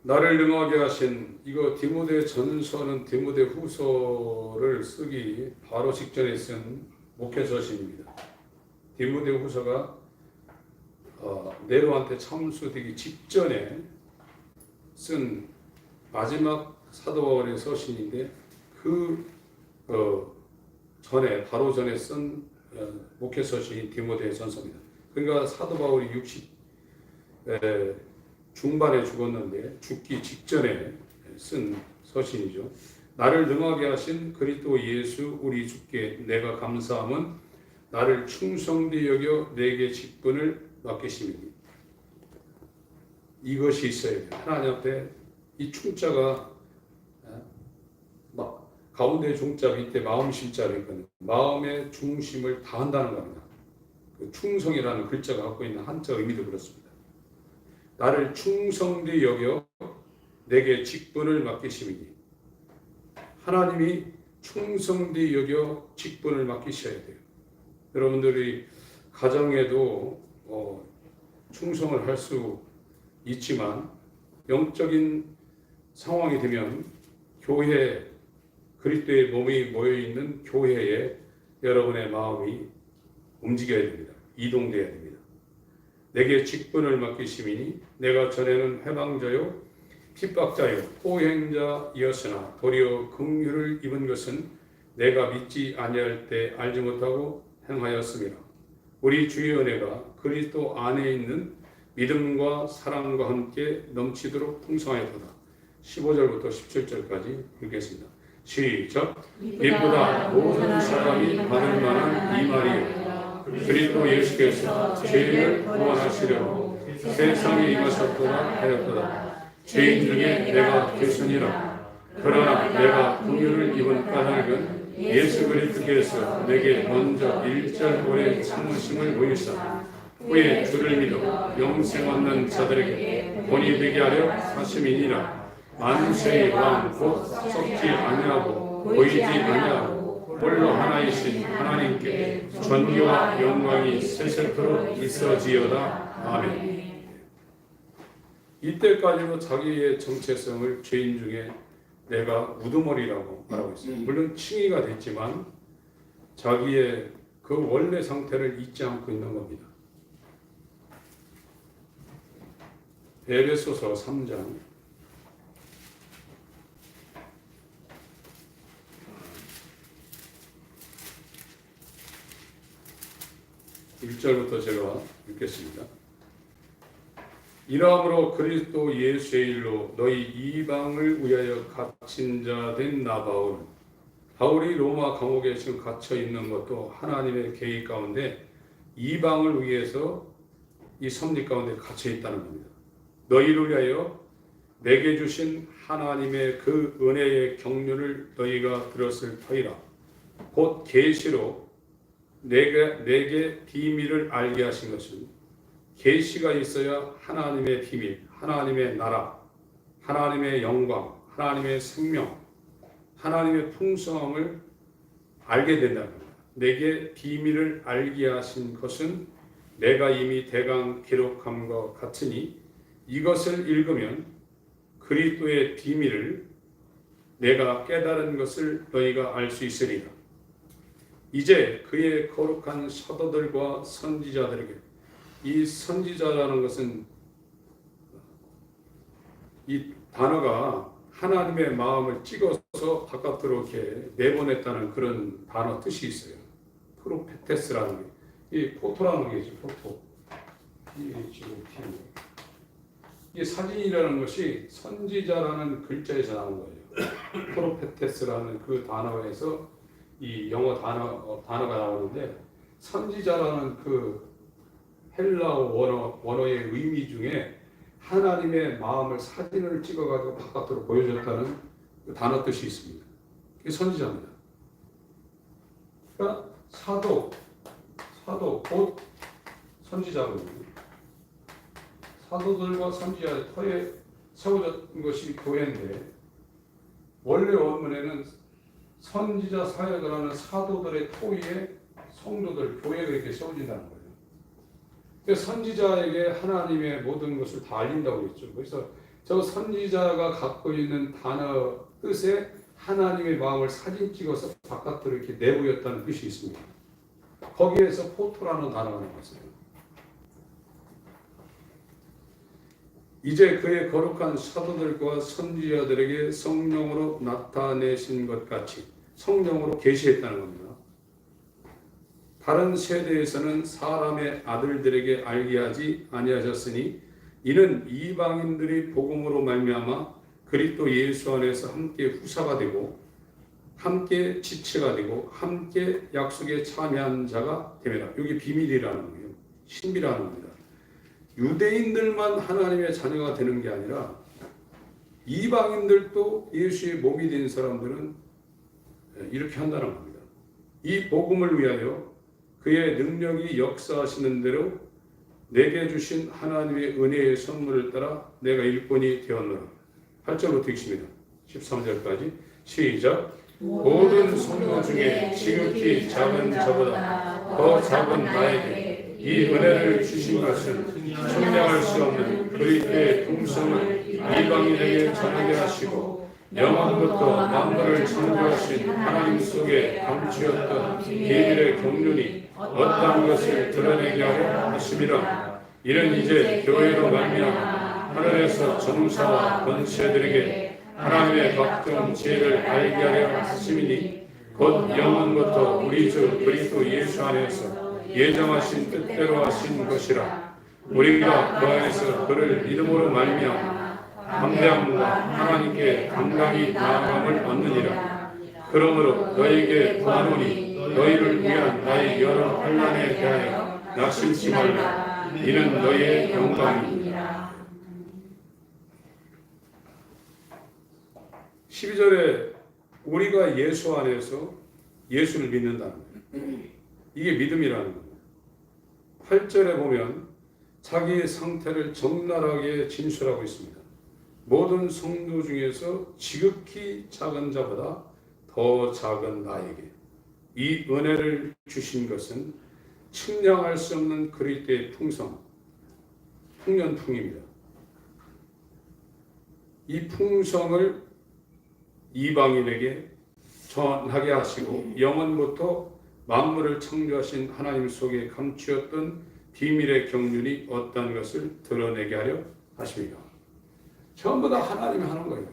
나를 능하게 하신 이거 디모데 전서는 디모데 후서를 쓰기 바로 직전에 쓴 목회서신입니다. 디모데 후서가 네로한테 참수되기 직전에 쓴 마지막 사도 바울의 서신인데 그 전에 바로 전에 쓴 목회서신이 디모데 전서입니다. 그러니까 사도 바울이 60 중반에 죽었는데 죽기 직전에 쓴 서신이죠. 나를 능하게 하신 그리스도 예수 우리 주께 내가 감사함은 나를 충성되이 여겨 내게 직분을 맡기심이니. 이것이 있어야 돼요. 하나님 앞에 이 충자가 가운데 중자 밑에 마음 실자니까 마음의 중심을 다한다는 겁니다. 그 충성이라는 글자가 갖고 있는 한자 의미도 그렇습니다. 나를 충성되이 여겨 내게 직분을 맡기심이니. 하나님이 충성되이 여겨 직분을 맡기셔야 돼요. 여러분들이 가정에도 충성을 할 수 있지만 영적인 상황이 되면 교회, 그리스도의 몸이 모여있는 교회에 여러분의 마음이 움직여야 됩니다. 이동돼야 됩니다. 내게 직분을 맡기심이니 내가 전에는 회방자요 핍박자요 포행자이었으나 도리어 긍휼을 입은 것은 내가 믿지 아니할 때 알지 못하고 행하였습니다. 우리 주의 은혜가 그리스도 안에 있는 믿음과 사랑과 함께 넘치도록 풍성하였도다. 15절부터 17절까지 읽겠습니다. 시작. 이보다 모든 사람이 받을 만한 이 말이요 그리스도 예수께서 죄를 구원하시려고 세상에 임하셨도다 하였도다. 죄인 중에 내가 교순이라. 그러나 내가 긍휼을 입은 까닭은 예수 그리스도께서 내게 먼저 일절오래 참으심을 보이사 후에 주를 믿어 영생 얻는 자들에게 본이 되게 하려 하심이니라. 만세의 왕 곧 썩지 아니하고 보이지 아니하고 홀로 하나이신 하나님께 존귀와 영광이 세세토록 있어지어다. 아멘. 이때까지도 자기의 정체성을 죄인 중에 내가 우두머리라고 말하고 있어요. 물론 칭의가 됐지만 자기의 그 원래 상태를 잊지 않고 있는 겁니다. 에베소서 3장 1절부터 제가 읽겠습니다. 이러함으로 그리스도 예수의 일로 너희 이방을 위하여 갇힌 자 된 나 바울이 로마 감옥에 지금 갇혀 있는 것도 하나님의 계획 가운데 이방을 위해서 이 섭리 가운데 갇혀 있다는 겁니다. 너희를 위하여 내게 주신 하나님의 그 은혜의 경륜을 너희가 들었을 터이라. 곧 계시로 내게 비밀을 알게 하신 것은 계시가 있어야 하나님의 비밀, 하나님의 나라, 하나님의 영광, 하나님의 생명, 하나님의 풍성함을 알게 된다는 겁니다. 내게 비밀을 알게 하신 것은 내가 이미 대강 기록함과 같으니 이것을 읽으면 그리스도의 비밀을 내가 깨달은 것을 너희가 알 수 있으리라. 이제 그의 거룩한 사도들과 선지자들에게, 이 선지자라는 것은 이 단어가 하나님의 마음을 찍어서 바깥으로 이렇게 내보냈다는 그런 단어 뜻이 있어요. 프로페테스라는 게, 이 포토라는 게죠. 포토. 이 사진이라는 것이 선지자라는 글자에서 나온 거예요. 프로페테스라는 그 단어에서 이 영어 단어가 나오는데, 선지자라는 그 헬라어 원어의 의미 중에 하나님의 마음을 사진을 찍어가지고 바깥으로 보여줬다는 그 단어 뜻이 있습니다. 그게 선지자입니다. 그러니까 사도 곧 선지자거든요. 사도들과 선지자의 터에 세워진 것이 교회인데, 원래 원문에는 선지자 사역을 하는 사도들의 토위에 성도들, 교회가 이렇게 세워진다는 거예요. 그래서 선지자에게 하나님의 모든 것을 다 알린다고 했죠. 그래서 저 선지자가 갖고 있는 단어 뜻에 하나님의 마음을 사진 찍어서 바깥으로 이렇게 내보였다는 뜻이 있습니다. 거기에서 포토라는 단어가 나왔어요. 이제 그의 거룩한 사도들과 선지자들에게 성령으로 나타내신 것 같이 성령으로 계시했다는 겁니다. 다른 세대에서는 사람의 아들들에게 알게 하지 아니하셨으니 이는 이방인들이 복음으로 말미암아 그리스도 예수 안에서 함께 후사가 되고 함께 지체가 되고 함께 약속에 참여한 자가 됩니다. 여기 비밀이라는 거예요. 신비라는 겁니다. 유대인들만 하나님의 자녀가 되는 게 아니라 이방인들도 예수의 몸이 된 사람들은 이렇게 한다는 겁니다. 이 복음을 위하여 그의 능력이 역사하시는 대로 내게 주신 하나님의 은혜의 선물을 따라 내가 일꾼이 되었노라. 8절부터 읽습니다. 13절까지 시작. 모든 성도 중에 지극히 작은 자보다 더 작은 나에게 이 은혜를 주신 것은 측량할 수 없는 그리스도의 풍성을 이방인에게 전하게 하시고 영원부터 만물을 창조하신 하나님 속에 감추었던 비밀의 경륜이 어떠한 것을 드러내게 하려 하심이라. 이는 이제 교회로 말미암아 하늘에서 전사와 권세들에게 하나님의 각종 지혜를 알게 하려 하심이니 곧 영원부터 우리 주 그리스도 예수 안에서 예정하신 뜻대로 하신 것이라. 우리가 그 안에서 그를 믿음으로 말미암아 담대함과 하나님께 감당히 나아감을 얻느니라. 그러므로 너희에게 구하노니 너희를 위한 나의 여러 환난에 대하여 낙심치 말라. 이는 너희의 영광이니라. 12절에 우리가 예수 안에서 예수를 믿는다는 거예요. 이게 믿음이라는 겁니다. 8절에 보면 자기의 상태를 적나라하게 진술하고 있습니다. 모든 성도 중에서 지극히 작은 자보다 더 작은 나에게 이 은혜를 주신 것은 측량할 수 없는 그리스도의 풍년풍입니다. 이 풍성을 이방인에게 전하게 하시고 영원부터 만물을 창조하신 하나님 속에 감추었던 비밀의 경륜이 어떠한 것을 드러내게 하려 하십니다. 전부 다 하나님이 하는 거예요.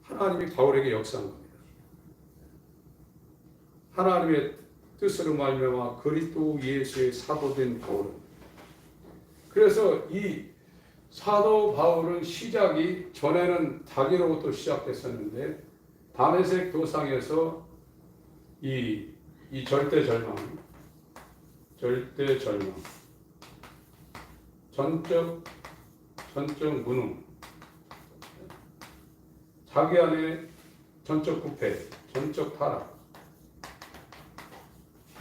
하나님이 바울에게 역사한 겁니다. 하나님의 뜻으로 말미암아 그리스도 예수의 사도된 바울은, 그래서 이 사도 바울은 시작이 전에는 자기로부터 시작됐었는데 다메섹 도상에서 이 절대 절망, 전적 무능, 자기 안에 전적 부패, 전적 타락,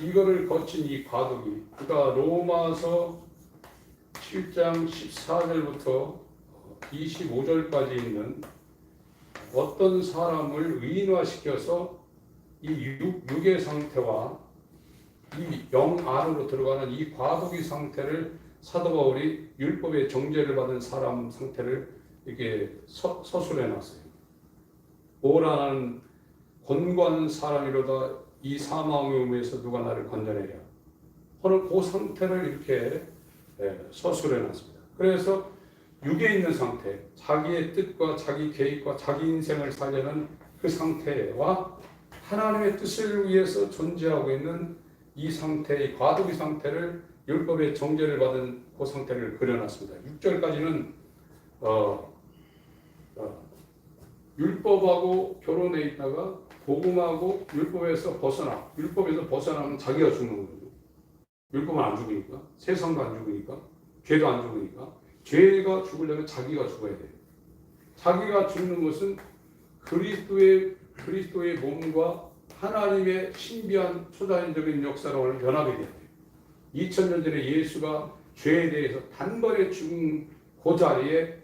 이거를 거친 이 과도기, 그가 로마서 7장 14절부터 25절까지 있는 어떤 사람을 의인화시켜서 이 육의 상태와 이 영 안으로 들어가는 이 과도기 상태를 사도 바울이 율법의 정죄를 받은 사람 상태를 이렇게 서술해 놨어요. 오라는 곤고한 사람이로다 이 사망의 의무에서 누가 나를 건져내랴 하는 그 상태를 이렇게 서술해 놨습니다. 그래서 육에 있는 상태, 자기의 뜻과 자기 계획과 자기 인생을 살려는 그 상태와 하나님의 뜻을 위해서 존재하고 있는 이 상태의 과도기 상태를 율법의 정죄를 받은 그 상태를 그려놨습니다. 6절까지는 율법하고 결혼해 있다가 복음하고 율법에서 벗어나면 자기가 죽는 거죠. 율법은 안 죽으니까, 세상도 안 죽으니까, 죄도 안 죽으니까, 죄가 죽으려면 자기가 죽어야 돼요. 자기가 죽는 것은 그리스도의 몸과 하나님의 신비한 초자연적인 역사로 연합이 돼요. 2000년 전에 예수가 죄에 대해서 단번에 죽은 그 자리에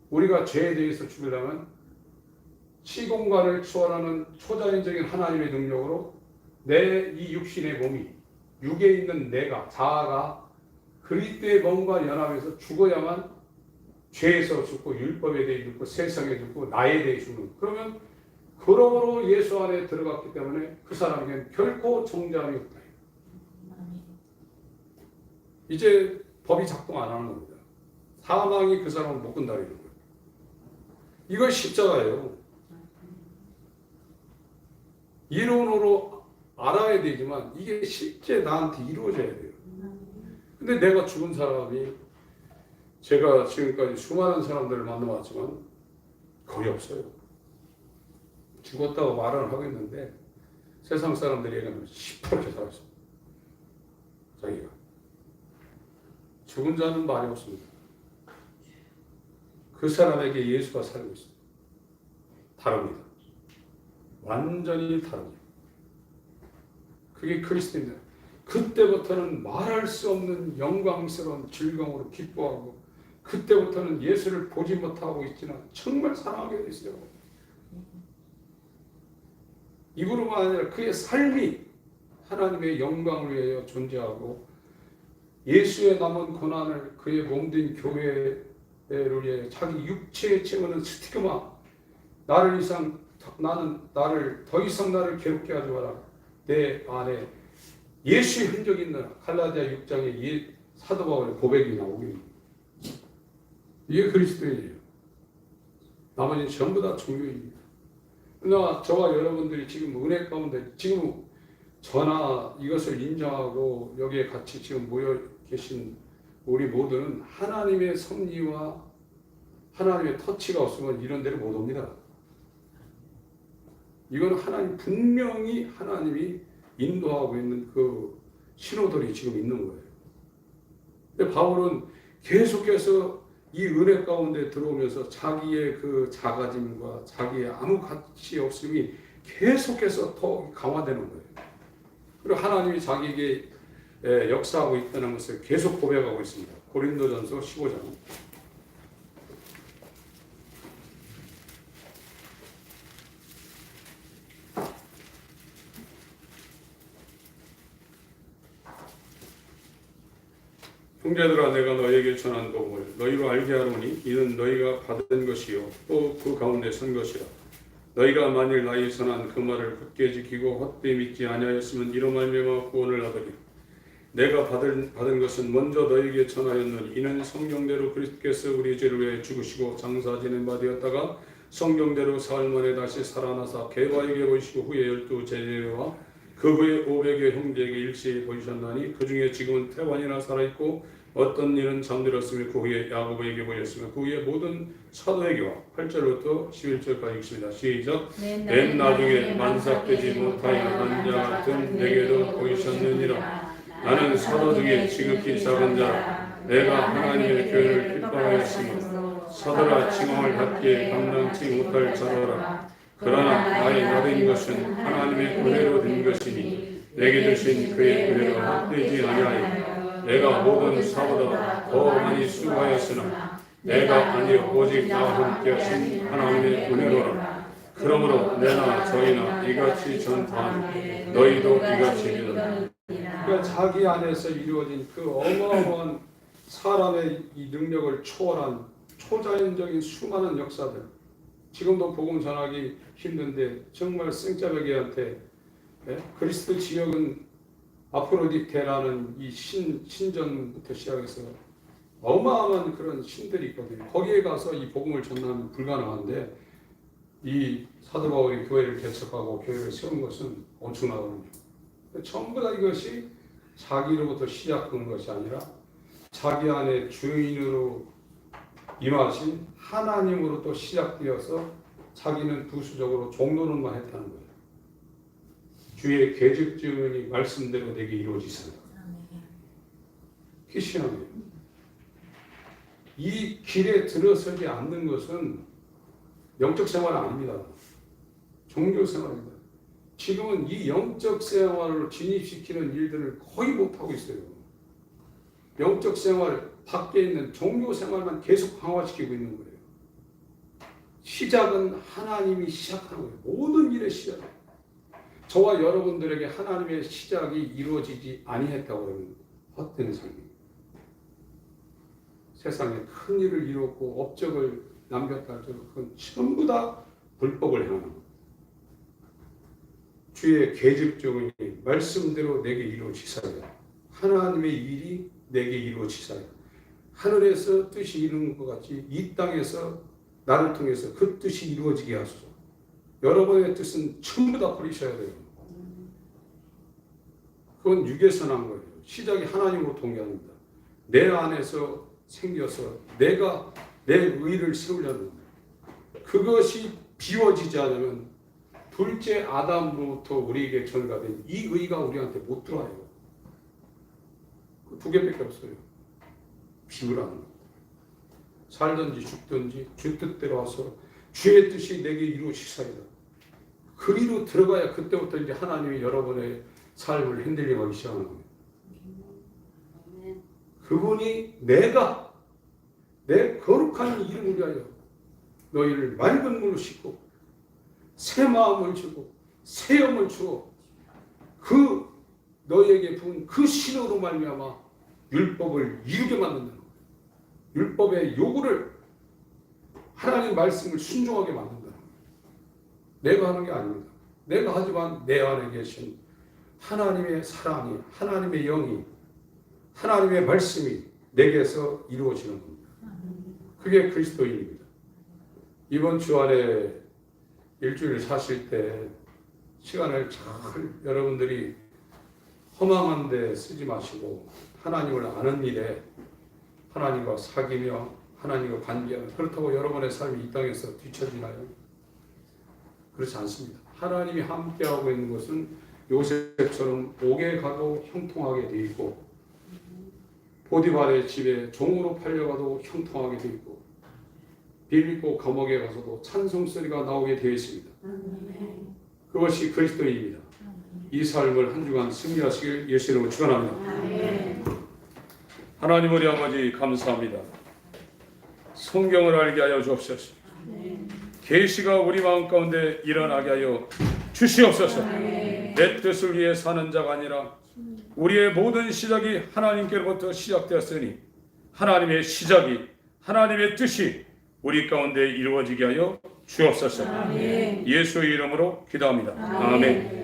우리가 죄에 대해서 죽으려면 시공간을 초월하는 초자연적인 하나님의 능력으로 내 이 육신의 몸이, 육에 있는 내가, 자아가 그리스도의 몸과 연합해서 죽어야만 죄에서 죽고 율법에 대해 죽고 세상에 죽고 나에 대해 죽는, 그러면 그러므로 예수 안에 들어갔기 때문에 그 사람에게는 결코 정죄함이 없다. 이제 법이 작동 안 하는 겁니다. 사망이 그 사람을 못 건드리는 거예요. 이건 십자가예요. 이론으로 알아야 되지만 이게 실제 나한테 이루어져야 돼요. 근데 내가 죽은 사람이, 제가 지금까지 수많은 사람들을 만나봤지만 거의 없어요. 죽었다고 말은 하고 있는데 세상 사람들이 얘기하면 시퍼렇게 살았어요. 자기가 죽은 자는 말이 없습니다. 그 사람에게 예수가 살고 있습니다. 다릅니다. 완전히 다릅니다. 그게 그리스도입니다. 그때부터는 말할 수 없는 영광스러운 즐거움으로 기뻐하고, 그때부터는 예수를 보지 못하고 있지만 정말 사랑하게 됐어요. 입으로만 아니라 그의 삶이 하나님의 영광을 위하여 존재하고, 예수의 남은 고난을 그의 몸된 교회를 위해 자기 육체에 채우는 스티그마, 나를 더 이상 나를 괴롭게 하지 마라. 내 안에 예수의 흔적이 있는 갈라디아 6장에 사도 바울의 고백이 나오게. 이게 그리스도인이에요. 나머지는 전부 다 종교입니다. 그러나 저와 여러분들이 지금 은혜 가운데 지금 저나 이것을 인정하고 여기에 같이 지금 모여 계신 우리 모두는 하나님의 섭리와 하나님의 터치가 없으면 이런 데를 못 옵니다. 이건 하나님, 분명히 하나님이 인도하고 있는 그 신호들이 지금 있는 거예요. 근데 바울은 계속해서 이 은혜 가운데 들어오면서 자기의 그 작아짐과 자기의 아무 가치 없음이 계속해서 더 강화되는 거예요. 그리고 하나님이 자기에게 역사하고 있다는 것을 계속 고백하고 있습니다. 고린도전서 15장. 형제들아, 내가 너희에게 전한 복음을 너희로 알게 하노니 이는 너희가 받은 것이요 또 그 가운데 선 것이라. 너희가 만일 나의 선한 그 말을 굳게 지키고 헛되이 믿지 아니하였으면 이로 말미암아 구원을 얻으리. 내가 받은 것은 먼저 너희에게 전하였노니 이는 성경대로 그리스도께서 우리 죄를 위해 죽으시고 장사 지낸 바 되었다가 성경대로 사흘 만에 다시 살아나사 게바에게 보이시고 후에 12 제자와 그 후에 500여 형제에게 일시에 보이셨나니 그 중에 지금은 태반이나 살아있고 어떤 일은 잠들었으며 그 후에 야고보에게 보였으며 그 후에 모든 사도에게와 8절부터 11절까지 읽습니다. 시작. 맨 나중에 만삭되지 못하여 한 자 같은 내게도 보이셨느니라. 나는 사도 중에 지극히 작은 자라. 내가 하나님의 교회를 기뻐하였으며 서더라 칭함을 받기에 감당치 못할 자로라. 그러나 나의 나된 것은 하나님의 은혜로 된 것이니 내게 주신 그의 은혜가 헛되지 아니하여 내가 모든 사보다 더 많이 수고하였으나 내가 아니요 오직 나와 함께 하신 하나님의 은혜로라. 그러므로 내나 저희나 이같이 전파하니 너희도 이같이 믿어라. 그러니까 자기 안에서 이루어진 그 어마어마한 사람의 이 능력을 초월한 초자연적인 수많은 역사들, 지금도 복음 전하기 힘든데 정말 생짜배기한테 그리스도 지역은 아프로디테라는 이 신전부터 시작해서 어마어마한 그런 신들이 있거든요. 거기에 가서 이 복음을 전하면 불가능한데 이 사도 바울이 교회를 개척하고 교회를 세운 것은 엄청나거든요. 전부 다 이것이 자기로부터 시작한 것이 아니라 자기 안에 주인으로 임하신 하나님으로 또 시작되어서 자기는 부수적으로 종로는만 했다는 거예요. 주의 계적 증언이 말씀대로 내게 이루어지세요. 그게 신앙이에요. 이 길에 들어서지 않는 것은 영적 생활은 아닙니다. 종교 생활입니다. 지금은 이 영적 생활을 진입시키는 일들을 거의 못하고 있어요. 영적 생활 밖에 있는 종교 생활만 계속 강화시키고 있는 거예요. 시작은 하나님이 시작하는 거예요. 모든 일의 시작. 저와 여러분들에게 하나님의 시작이 이루어지지 아니했다고 하면 헛된 삶입니다. 세상에 큰 일을 이루었고 업적을 남겼다 할지라도 그건 전부 다 불법을 행하는 겁니다. 주의 계집종이 말씀대로 내게 이루어지사이다. 하나님의 일이 내게 이루어지사이다. 하늘에서 뜻이 이루는 것 같이 이 땅에서 나를 통해서 그 뜻이 이루어지게 하소서. 여러분의 뜻은 전부 다 버리셔야 돼요. 그건 육에서 난 거예요. 시작이 하나님으로 동의합니다. 내 안에서 생겨서 내가 내 의를 세우려는 거예요. 그것이 비워지지 않으면 둘째 아담으로부터 우리에게 전가된 이 의가 우리한테 못 들어와요. 그 두 개밖에 없어요. 비우라는 거. 살든지 죽든지 주 뜻대로 와서 주의 뜻이 내게 이루어지사이다. 그리로 들어가야 그때부터 이제 하나님이 여러분의 삶을 핸들링하기 시작하는 거예요. 그분이 내가 내 거룩한 이름을 위하여 너희를 맑은 물로 씻고 새 마음을 주고 새 영을 주어 그 너희에게 부은 그 신으로 말미암아 율법을 이루게 만든다는 거예요. 율법의 요구를 하나님 말씀을 순종하게 만든다는 거예요. 내가 하는 게 아닙니다. 내가 하지만 내 안에 계신 하나님의 사랑이, 하나님의 영이, 하나님의 말씀이 내게서 이루어지는 겁니다. 그게 그리스도인입니다. 이번 주 안에 일주일 사실 때 시간을 잘 여러분들이 허망한 데 쓰지 마시고 하나님을 아는 일에 하나님과 사귀며 하나님과 관계하며, 그렇다고 여러분의 삶이 이 땅에서 뒤처지나요? 그렇지 않습니다. 하나님이 함께하고 있는 것은 요셉처럼 옥에 가도 형통하게 되어 있고 보디발의 집에 종으로 팔려가도 형통하게 되어 있고 빌립보 감옥에 가서도 찬송소리가 나오게 되어 있습니다. 그것이 그리스도인입니다. 이 삶을 한 주간 승리하시길 예수 이름으로 축원합니다. 하나님 우리 아버지 감사합니다. 성경을 알게 하여 주옵소서. 계시가 우리 마음 가운데 일어나게 하여 주시옵소서. 내 뜻을 위해 사는 자가 아니라 우리의 모든 시작이 하나님께로부터 시작되었으니 하나님의 시작이, 하나님의 뜻이 우리 가운데 이루어지게 하여 주옵소서. 예수의 이름으로 기도합니다. 아멘.